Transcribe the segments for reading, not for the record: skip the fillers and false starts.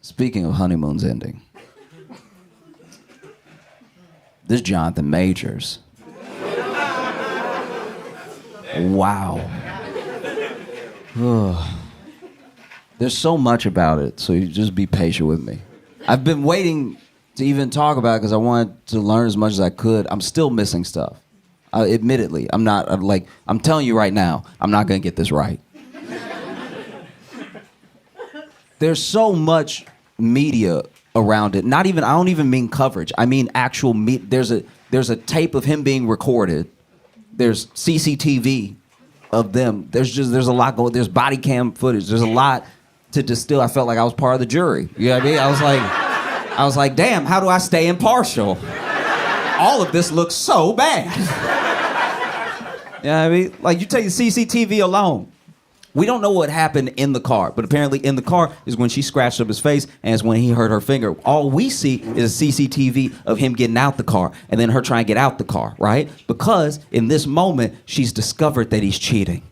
Speaking of honeymoons ending, this Jonathan Majors. Wow. Ugh. There's so much about it, so you just be patient with me. I've been waiting to even talk about it because I wanted to learn as much as I could. I'm still missing stuff. Admittedly, I'm telling you right now, I'm not going to get this right. There's so much media around it. I don't even mean coverage. I mean actual there's a tape of him being recorded. There's CCTV of them. There's a lot going. There's body cam footage. There's a lot to distill. I felt like I was part of the jury. You know what I mean? I was like, damn, how do I stay impartial? All of this looks so bad. You know what I mean? Like, you take the CCTV alone. We don't know what happened in the car, but apparently in the car is when she scratched up his face and it's when he hurt her finger. All we see is a CCTV of him getting out the car and then her trying to get out the car, right? Because in this moment, she's discovered that he's cheating.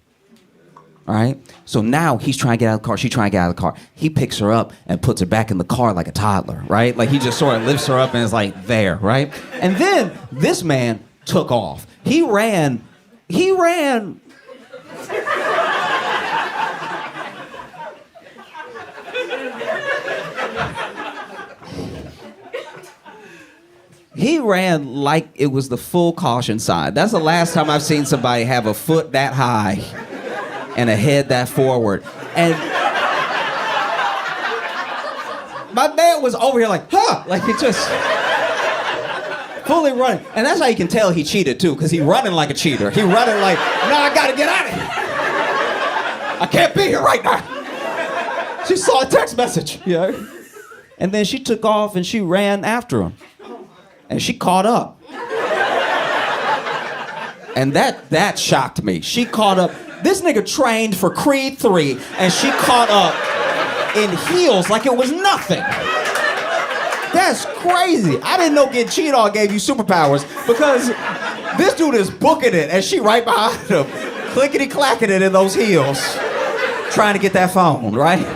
All right? So now he's trying to get out of the car. She's trying to get out of the car. He picks her up and puts her back in the car like a toddler, right? Like he just sort of lifts her up and is like, there, right? And then this man took off. He ran. He ran like it was the full caution sign. That's the last time I've seen somebody have a foot that high and a head that forward. And my man was over here like, huh, like he just fully running. And that's how you can tell he cheated too, because he running like a cheater. He running like, no, I gotta get out of here. I can't be here right now. She saw a text message, you know? And then she took off and she ran after him. And she caught up. And that shocked me. She caught up. This nigga trained for Creed 3, and she caught up in heels like it was nothing. That's crazy. I didn't know getting cheated on gave you superpowers, because this dude is booking it, and she right behind him, clickety-clacking it in those heels, trying to get that phone, right?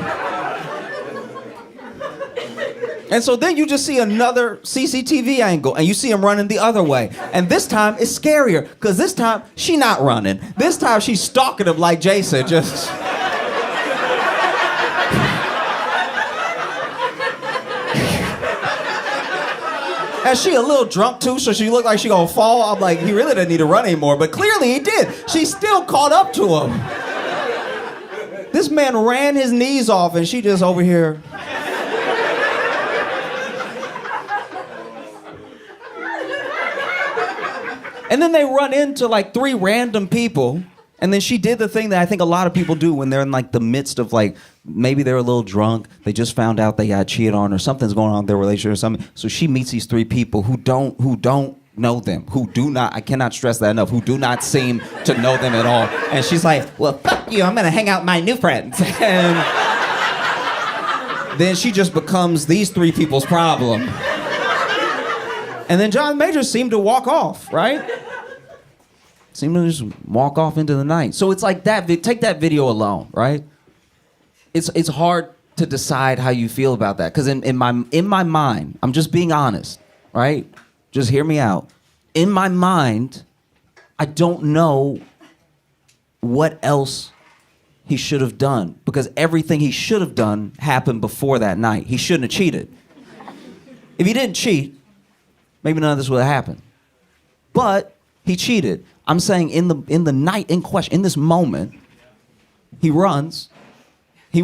And so then you just see another CCTV angle, and you see him running the other way. And this time, it's scarier, because this time, she not running. This time, she's stalking him like Jason, just... And she a little drunk, too, so she looked like she gonna fall. I'm like, he really doesn't need to run anymore, but clearly he did. She still caught up to him. This man ran his knees off, and she just over here... And then they run into like 3 random people, and then she did the thing that I think a lot of people do when they're in like the midst of like, maybe they're a little drunk, they just found out they got cheated on or something's going on in their relationship or something. So she meets these 3 people who don't know them, who do not, I cannot stress that enough, who do not seem to know them at all. And she's like, well, fuck you, I'm gonna hang out with my new friends. And then she just becomes these 3 people's problem. And then John Majors seemed to walk off, right? Seemed to just walk off into the night. So it's like that, take that video alone, right? It's hard to decide how you feel about that. Because in my mind, I'm just being honest, right? Just hear me out. In my mind, I don't know what else he should have done. Because everything he should have done happened before that night. He shouldn't have cheated. If he didn't cheat, maybe none of this would have happened. But he cheated. I'm saying in the night in question, in this moment, he runs. He's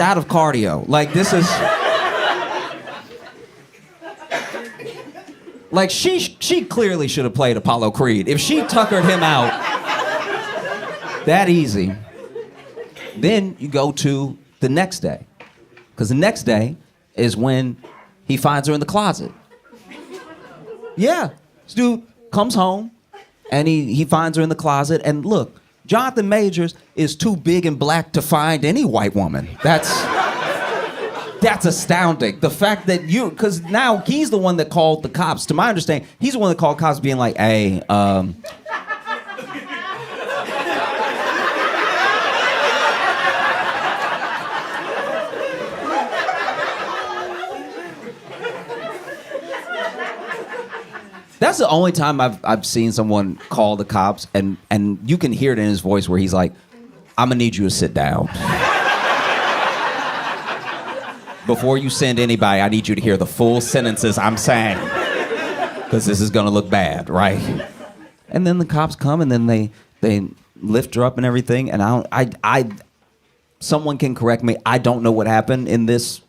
out of cardio. Like, this is... Like, she clearly should have played Apollo Creed. If she tuckered him out that easy, then you go to the next day. Because the next day is when he finds her in the closet. Yeah. This dude comes home, and he finds her in the closet, and look, Jonathan Majors is too big and black to find any white woman. That's That's astounding. The fact that because now he's the one that called the cops. To my understanding, he's the one that called cops being like, hey, that's the only time I've seen someone call the cops, and you can hear it in his voice where he's like, I'm gonna need you to sit down. Before you send anybody, I need you to hear the full sentences I'm saying. Because this is gonna look bad, right? And then the cops come and then they lift her up and everything, and I someone can correct me, I don't know what happened in this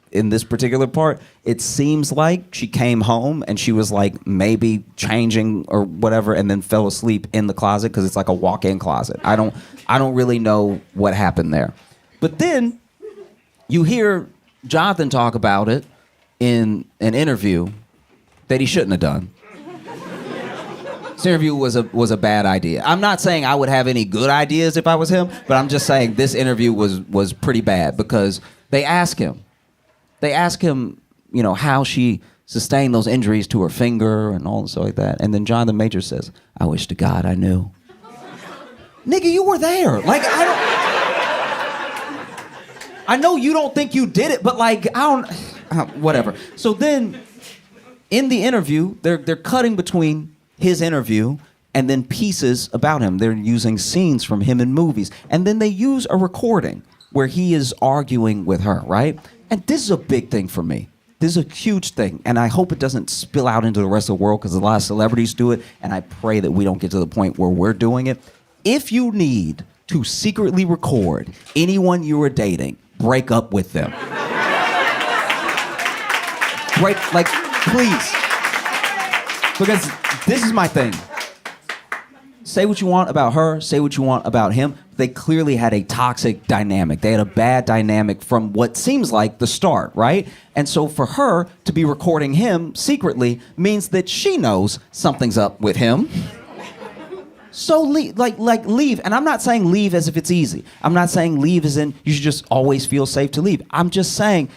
particular part. It seems like she came home and she was like maybe changing or whatever and then fell asleep in the closet because it's like a walk-in closet. I don't really know what happened there. But then you hear Jonathan talk about it in an interview that he shouldn't have done. This interview was a bad idea. I'm not saying I would have any good ideas if I was him, but I'm just saying this interview was pretty bad because they ask him, you know, how she sustained those injuries to her finger and all and stuff like that. And then Jonathan Majors says, I wish to God I knew. Nigga, you were there. Like, I know you don't think you did it, but like, whatever. So then in the interview, they're cutting between his interview and then pieces about him. They're using scenes from him in movies. And then they use a recording where he is arguing with her, right? And this is a big thing for me. This is a huge thing. And I hope it doesn't spill out into the rest of the world because a lot of celebrities do it. And I pray that we don't get to the point where we're doing it. If you need to secretly record anyone you are dating, break up with them. Please. Because this is my thing. Say what you want about her, say what you want about him. They clearly had a toxic dynamic. They had a bad dynamic from what seems like the start, right? And so for her to be recording him secretly means that she knows something's up with him. So leave, leave. And I'm not saying leave as if it's easy. I'm not saying leave as in you should just always feel safe to leave. I'm just saying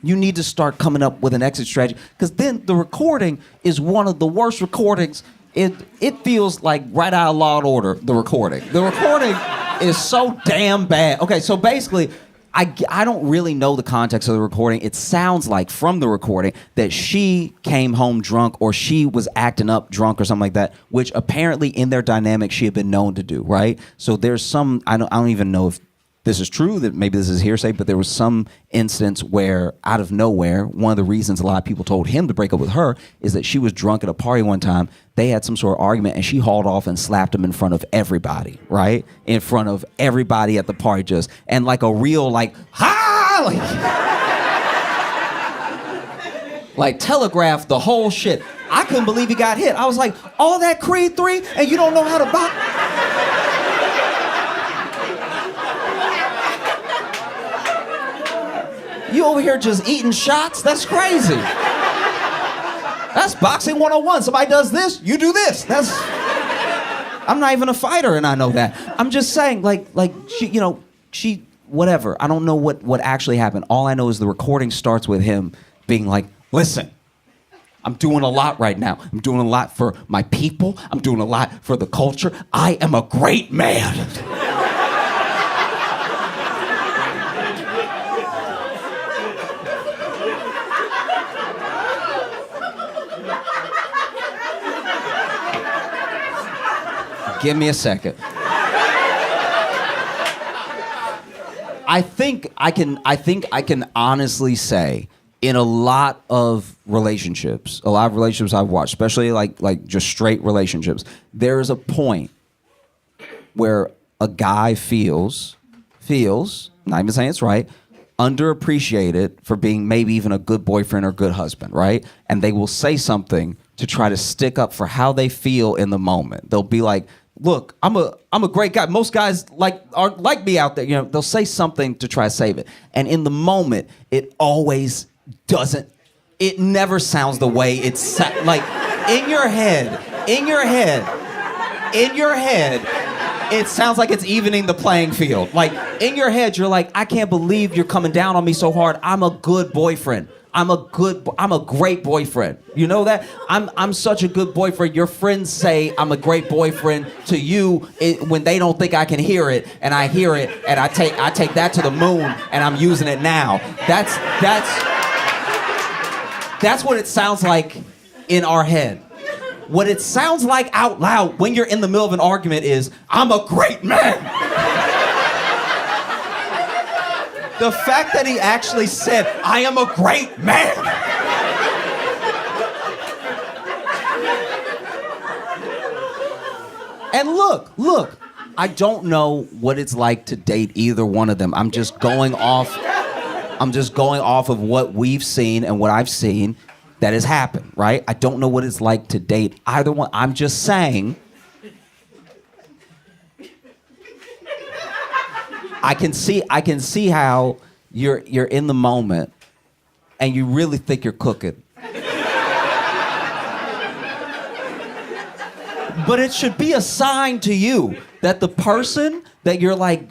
you need to start coming up with an exit strategy because then the recording is one of the worst recordings. It feels like right out of Law and Order, the recording. The recording is so damn bad. Okay, so basically, I don't really know the context of the recording. It sounds like from the recording that she came home drunk or she was acting up drunk or something like that, which apparently in their dynamic she had been known to do, right? So there's some, I don't even know if this is true, that maybe this is hearsay, but there was some instance where out of nowhere, one of the reasons a lot of people told him to break up with her is that she was drunk at a party one time. They had some sort of argument and she hauled off and slapped him in front of everybody, right? In front of everybody at the party just, and like a real like telegraphed the whole shit. I couldn't believe he got hit. I was like, all that Creed 3 and you don't know how to box? You over here just eating shots? That's crazy. That's boxing 101. Somebody does this, you do this. I'm not even a fighter and I know that. I'm just saying, like she, whatever. I don't know what actually happened. All I know is the recording starts with him being like, listen, I'm doing a lot right now. I'm doing a lot for my people. I'm doing a lot for the culture. I am a great man. Give me a second. I think I can honestly say in a lot of relationships I've watched, especially like just straight relationships, there's a point where a guy feels, not even saying it's right, underappreciated for being maybe even a good boyfriend or good husband, right? And they will say something to try to stick up for how they feel in the moment. They'll be like, look, I'm a great guy. Most guys aren't like me out there. You know, they'll say something to try to save it. And in the moment, it always doesn't. It never sounds the way it's like in your head. it sounds like it's evening the playing field. Like, in your head, you're like, I can't believe you're coming down on me so hard. I'm a good boyfriend. I'm a great boyfriend. You know that? I'm such a good boyfriend. Your friends say I'm a great boyfriend to you when they don't think I can hear it, and I hear it, and I take that to the moon, and I'm using it now. That's what it sounds like in our head. What it sounds like out loud when you're in the middle of an argument is, I'm a great man. The fact that he actually said, I am a great man. And look, I don't know what it's like to date either one of them. I'm just going off of what we've seen and what I've seen that has happened, right? I don't know what it's like to date either one. I'm just saying, I can see how you're in the moment and you really think you're cooking. But it should be a sign to you that the person that you're like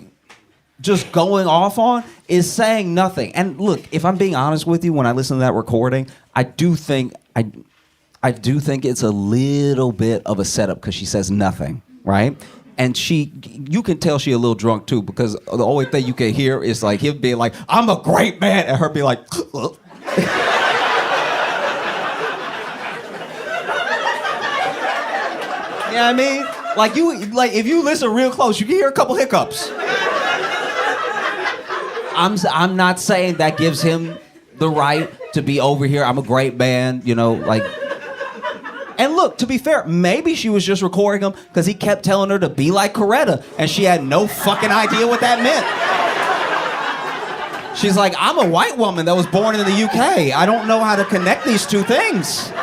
just going off on is saying nothing. And look, if I'm being honest with you, when I listen to that recording, I do think it's a little bit of a setup because she says nothing, right? And you can tell she a little drunk too, because the only thing you can hear is like him being like, I'm a great man, and her being like, you know what I mean? Like if you listen real close, you can hear a couple hiccups. I'm not saying that gives him the right to be over here. I'm a great man, you know, like. And look, to be fair, maybe she was just recording him because he kept telling her to be like Coretta, and she had no fucking idea what that meant. She's like, I'm a white woman that was born in the UK. I don't know how to connect these two things.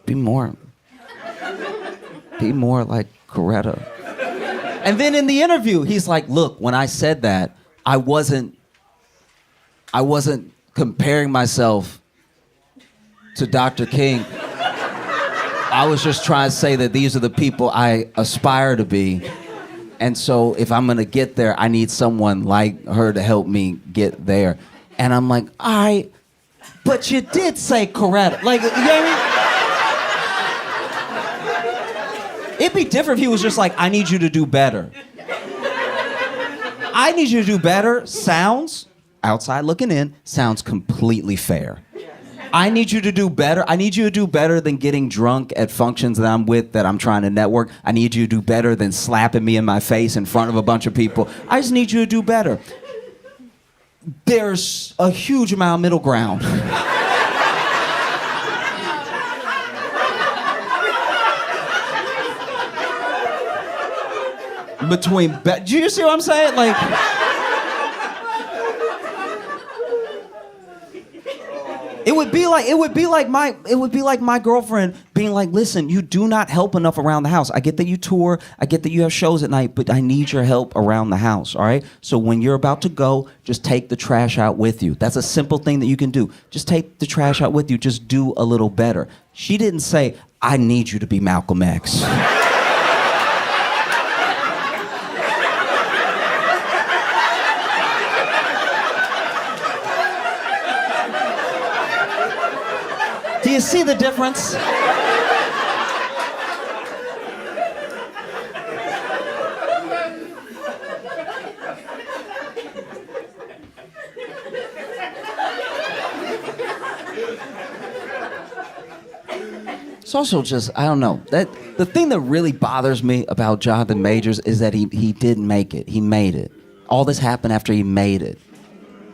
Be more like Coretta. And then in the interview, he's like, look, when I said that, I wasn't comparing myself to Dr. King. I was just trying to say that these are the people I aspire to be. And so if I'm gonna get there, I need someone like her to help me get there. And I'm like, all right, but you did say Coretta. Like, you know what I mean? It'd be different if he was just like, I need you to do better. I need you to do better sounds, outside looking in, sounds completely fair. I need you to do better. I need you to do better than getting drunk at functions that I'm with that I'm trying to network. I need you to do better than slapping me in my face in front of a bunch of people. I just need you to do better. There's a huge amount of middle ground. Do you see what I'm saying? Like, it would be like my girlfriend being like, listen, you do not help enough around the house. I get that you tour, I get that you have shows at night, but I need your help around the house, all right? So when you're about to go, just take the trash out with you. That's a simple thing that you can do. Just take the trash out with you. Just do a little better. She didn't say, I need you to be Malcolm X. Do you see the difference? It's also just, I don't know. That the thing that really bothers me about Jonathan Majors is that he didn't make it. He made it. All this happened after he made it.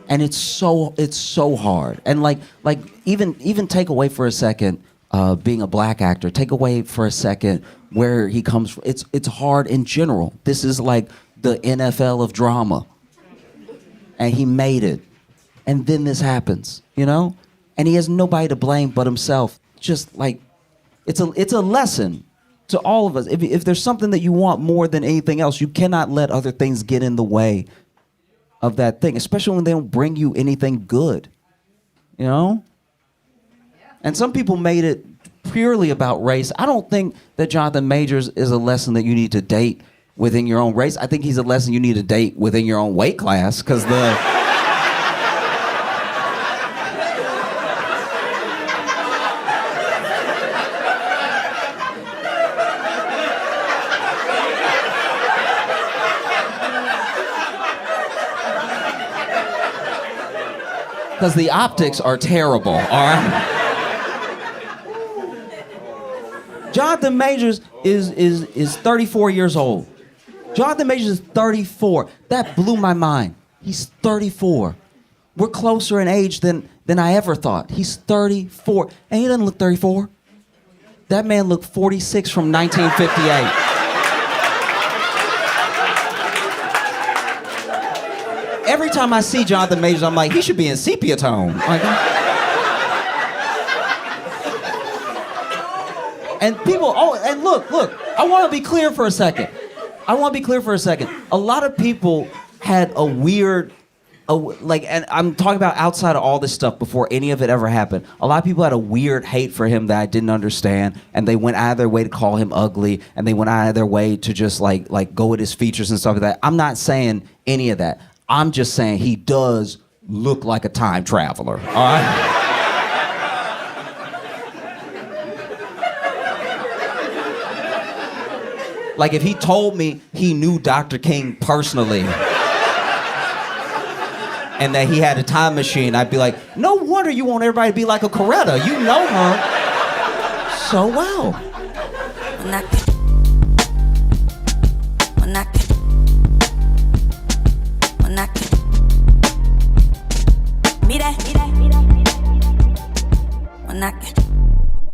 And it's so hard. And like even take away for a second being a black actor. Take away for a second where he comes from. It's hard in general. This is like the NFL of drama. And he made it. And then this happens, you know? And he has nobody to blame but himself. Just like it's a lesson to all of us. If there's something that you want more than anything else, you cannot let other things get in the way of that thing, especially when they don't bring you anything good, you know? And some people made it purely about race. I don't think that Jonathan Majors is a lesson that you need to date within your own race. I think he's a lesson you need to date within your own weight class, because the optics are terrible, all right? Jonathan Majors is 34 years old. Jonathan Majors is 34. That blew my mind. He's 34. We're closer in age than I ever thought. He's 34. And he doesn't look 34. That man looked 46 from 1958. Every time I see Jonathan Majors, I'm like, he should be in sepia tone. Like, and people, and look, I want to be clear for a second. A lot of people had a weird, and I'm talking about outside of all this stuff before any of it ever happened. A lot of people had a weird hate for him that I didn't understand, and they went out of their way to call him ugly, and they went out of their way to just like go with his features and stuff like that. I'm not saying any of that. I'm just saying he does look like a time traveler, all right? Like, if he told me he knew Dr. King personally and that he had a time machine, I'd be like, no wonder you want everybody to be like a Coretta. You know her so well.